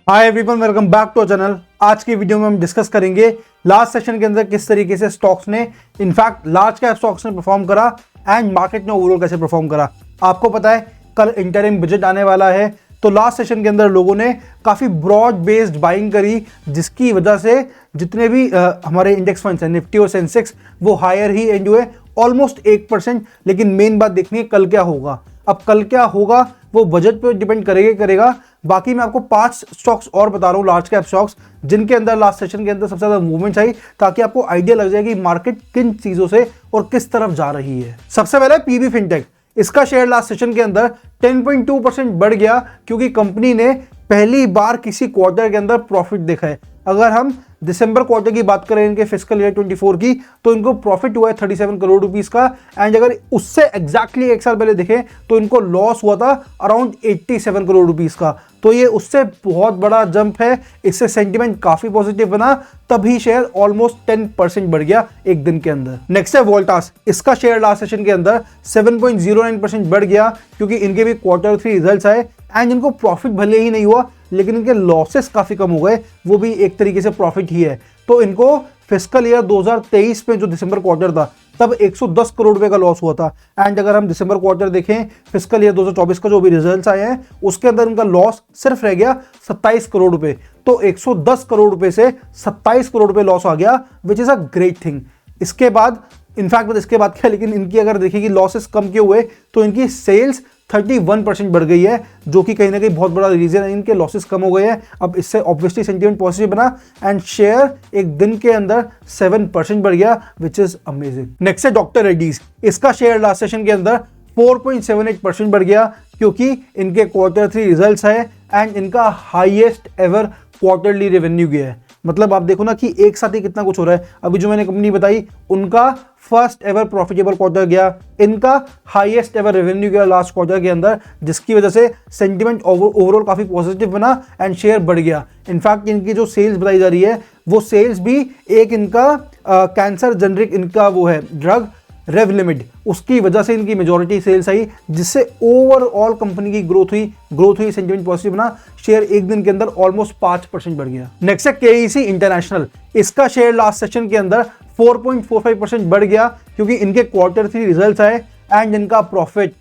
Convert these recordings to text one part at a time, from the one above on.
Hi everyone, welcome back to channel. आज की video में हम डिस्कस करेंगे लास्ट सेशन के अंदर किस तरीके से स्टॉक्स ने इनफैक्ट लार्ज कैप स्टॉक्स ने परफॉर्म करा एंड मार्केट ने ओवरऑल कैसे परफॉर्म करा। आपको पता है कल इंटरिम बजट आने वाला है, तो लास्ट सेशन के अंदर लोगों ने काफ़ी ब्रॉड बेस्ड बाइंग करी, जिसकी वजह से जितने भी हमारे इंडेक्स फंड्स हैं निफ्टी और सेंसेक्स वो हायर ही एंड हुए ऑलमोस्ट 1%। लेकिन मेन बात देखनी है कल क्या होगा। अब कल क्या होगा वो बजट पे डिपेंड करेगा। बाकी मैं आपको 5 स्टॉक्स और बता रहा हूँ लार्ज कैप स्टॉक्स जिनके अंदर लास्ट सेशन के अंदर सबसे ज्यादा मूवमेंट आई, ताकि आपको आइडिया लग जाए कि मार्केट किन चीजों से और किस तरफ जा रही है। सबसे पहले पीबी फिनटेक, इसका शेयर लास्ट सेशन के अंदर 10.2% बढ़ गया क्योंकि कंपनी ने पहली बार किसी क्वार्टर के अंदर प्रॉफिट देखा है। अगर हम दिसंबर क्वार्टर की बात करें इनके फिस्कल ईयर 24 की, तो इनको प्रॉफिट हुआ है 37 करोड़ रुपीस का। एंड अगर उससे एग्जैक्टली एक साल पहले देखें तो इनको लॉस हुआ था अराउंड 87 करोड़ रुपीस का। तो ये उससे बहुत बड़ा जंप है, इससे सेंटिमेंट काफी पॉजिटिव बना, तभी शेयर ऑलमोस्ट 10% बढ़ गया एक दिन के अंदर। नेक्स्ट है वोल्टास, इसका शेयर लास्ट सेशन के अंदर 7.09% बढ़ गया क्योंकि इनके भी Q3 रिजल्ट्स आए एंड इनको प्रॉफिट भले ही नहीं हुआ लेकिन इनके लॉसेस काफी कम हो गए, वो भी एक तरीके से प्रॉफिट ही है। तो इनको फिस्कल ईयर 2023 में जो दिसंबर क्वार्टर था तब 110 करोड़ रुपए का लॉस हुआ था। एंड अगर हम दिसंबर क्वार्टर देखें फिस्कल ईयर 2024 का जो भी रिजल्ट्स आए हैं उसके अंदर इनका लॉस सिर्फ रह गया 27 करोड़ रुपए। तो 110 करोड़ रुपए से 27 करोड़ रुपए लॉस आ गया, which is a great thing. इसके बाद इनफैक्ट इसके बाद क्या, लेकिन इनकी अगर देखिए कि लॉसेस कम क्यों हुए, तो इनकी सेल्स 31% बढ़ गई है, जो कि कहीं ना कहीं बहुत बड़ा रीजन है। इनके लॉसेस कम हो गए हैं, अब इससे ऑब्वियसली सेंटीमेंट पॉजिटिव बना एंड शेयर एक दिन के अंदर 7% बढ़ गया, विच इज अमेजिंग। नेक्स्ट है डॉक्टर रेड्डीज, इसका शेयर लास्ट सेशन के अंदर 4.78% बढ़ गया क्योंकि इनके Q3 रिजल्ट्स है एंड इनका हाईएस्ट एवर क्वार्टरली रेवेन्यू गया है। मतलब आप देखो ना कि एक साथ ही कितना कुछ हो रहा है। अभी जो मैंने कंपनी बताई उनका फर्स्ट एवर प्रॉफिटेबल क्वार्टर गया, इनका हाईएस्ट एवर रेवेन्यू गया लास्ट क्वार्टर के अंदर, जिसकी वजह से सेंटीमेंट ओवरऑल काफी पॉजिटिव बना एंड शेयर बढ़ गया। इनफैक्ट इनकी जो सेल्स बताई जा रही है वो सेल्स भी एक इनका कैंसर जेनरिक इनका वो है ड्रग रेवलिमिड, उसकी वजह से इनकी मेजॉरिटी सेल्स आई, जिससे ओवरऑल कंपनी की ग्रोथ हुई सेंटीमेंट पॉजिटिव बना, शेयर एक दिन के अंदर ऑलमोस्ट 5% बढ़ गया। नेक्स्ट है केईसी इंटरनेशनल, इसका शेयर लास्ट सेशन के अंदर 4.45% बढ़ गया क्योंकि इनके Q3 रिजल्ट्स आए एंड इनका प्रॉफिट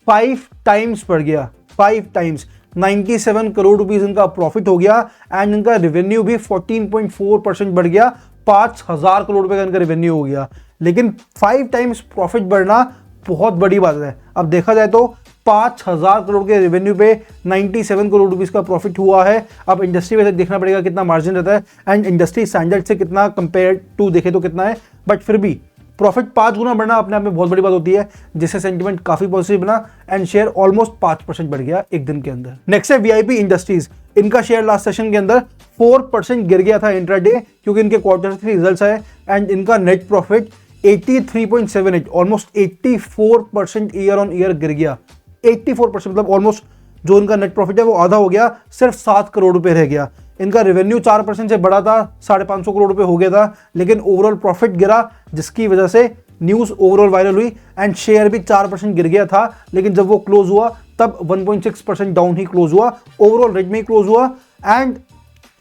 5 टाइम्स बढ़ गया, 5 टाइम्स 97 करोड़ रुपीस इनका प्रॉफिट हो गया एंड इनका रेवेन्यू भी 14.4% बढ़ गया, 5000 करोड़ रुपए का इनका रेवेन्यू हो गया। लेकिन 5 टाइम्स प्रॉफिट बढ़ना बहुत बड़ी बात है। अब देखा जाए तो 5000 करोड़ के रेवेन्यू पे 97 करोड़ रुपीस का प्रॉफिट हुआ है। अब इंडस्ट्री वैसे देखना पड़ेगा कितना मार्जिन रहता है एंड इंडस्ट्री स्टैंडर्ड से कितना कंपेयर टू देखे तो कितना है, बट फिर भी प्रॉफिट 5 गुना बढ़ना अपने आप में बहुत बड़ी बात होती है, जिससे सेंटीमेंट काफी पॉजिटिव बना एंड शेयर ऑलमोस्ट 5% बढ़ गया एक दिन के अंदर। नेक्स्ट है वीआईपी इंडस्ट्रीज, इनका शेयर लास्ट सेशन के अंदर 4% गिर गया था इंट्राडे क्योंकि इनके Q3 रिजल्ट्स आए एंड इनका net profit 83.78 almost 84% year on year गिर गया। 84% मतलब ऑलमोस्ट जो इनका नेट प्रॉफिट है वो आधा हो गया, सिर्फ 7 करोड़ रुपए रह गया। इनका रेवेन्यू 4% से बढ़ा था, 550 करोड़ रुपए हो गया था, लेकिन ओवरऑल प्रॉफिट गिरा, जिसकी वजह से न्यूज ओवरऑल वायरल हुई एंड शेयर भी 4% गिर गया था, लेकिन जब वो क्लोज हुआ तब 1.6% डाउन ही क्लोज हुआ, ओवरऑल रेट में ही क्लोज हुआ। एंड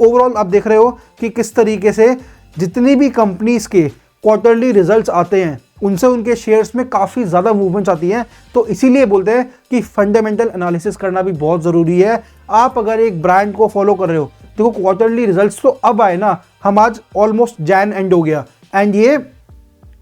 ओवरऑल आप देख रहे हो कि किस तरीके से जितनी भी कंपनीज के क्वार्टरली रिजल्ट्स आते हैं उनसे उनके शेयर्स में काफ़ी ज़्यादा मूवमेंट्स आती हैं। तो इसीलिए बोलते हैं कि फंडामेंटल एनालिसिस करना भी बहुत ज़रूरी है। आप अगर एक ब्रांड को फॉलो कर रहे हो, देखो क्वार्टरली रिजल्ट्स तो अब आए ना, हम आज ऑलमोस्ट जैन एंड हो गया एंड ये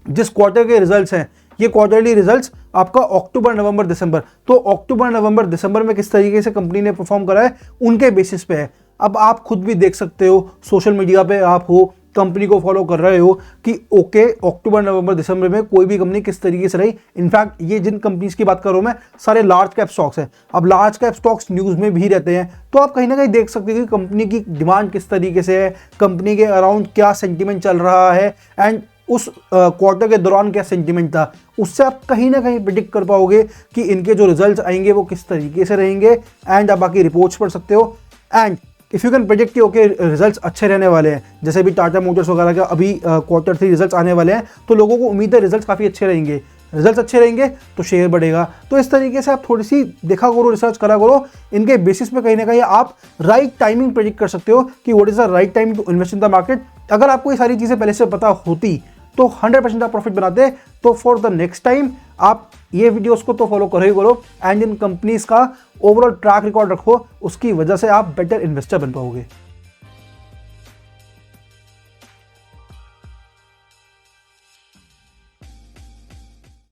जिस क्वार्टर के रिजल्ट्स हैं ये क्वार्टरली रिजल्ट्स आपका अक्टूबर नवंबर दिसंबर, तो अक्टूबर नवंबर दिसंबर में किस तरीके से कंपनी ने परफॉर्म करा है उनके बेसिस पे है। अब आप खुद भी देख सकते हो, सोशल मीडिया पे आप हो, कंपनी को फॉलो कर रहे हो कि ओके अक्टूबर नवंबर दिसंबर में कोई भी कंपनी किस तरीके से रही। इनफैक्ट ये जिन कंपनीज की बात कर रहा हूं मैं सारे लार्ज कैप स्टॉक्स हैं। अब लार्ज कैप स्टॉक्स न्यूज में भी रहते हैं, तो आप कहीं ना कहीं देख सकते हो कि कंपनी की डिमांड किस तरीके से है, कंपनी के अराउंड क्या सेंटीमेंट चल रहा है एंड उस क्वार्टर के दौरान क्या सेंटीमेंट था, उससे आप कहीं ना कहीं प्रिडिक्ट कर पाओगे कि इनके जो रिजल्ट्स आएंगे वो किस तरीके से रहेंगे। एंड आप बाकी रिपोर्ट्स पढ़ सकते हो and if you can predict कि ओके रिजल्ट्स अच्छे रहने वाले हैं, जैसे भी टाटा मोटर्स वगैरह का अभी Q3 रिजल्ट्स आने वाले हैं, तो लोगों को उम्मीद है रिजल्ट्स काफ़ी अच्छे रहेंगे। रिजल्ट्स अच्छे रहेंगे तो शेयर बढ़ेगा। तो इस तरीके से आप थोड़ी सी देखा करो, रिसर्च करा करो, इनके बेसिस पे कहीं ना कहीं आप राइट टाइमिंग प्रेडिक्ट कर सकते हो कि what is the right time to invest in the market. अगर आपको ये सारी चीज़ें पहले से पता होती तो 100% आप प्रॉफिट बनाते। तो फॉर द नेक्स्ट टाइम आप ये वीडियोस को तो फॉलो करो ही करो, एंड इन कंपनीज का ओवरऑल ट्रैक रिकॉर्ड रखो, उसकी वजह से आप बेटर इन्वेस्टर बन पाओगे।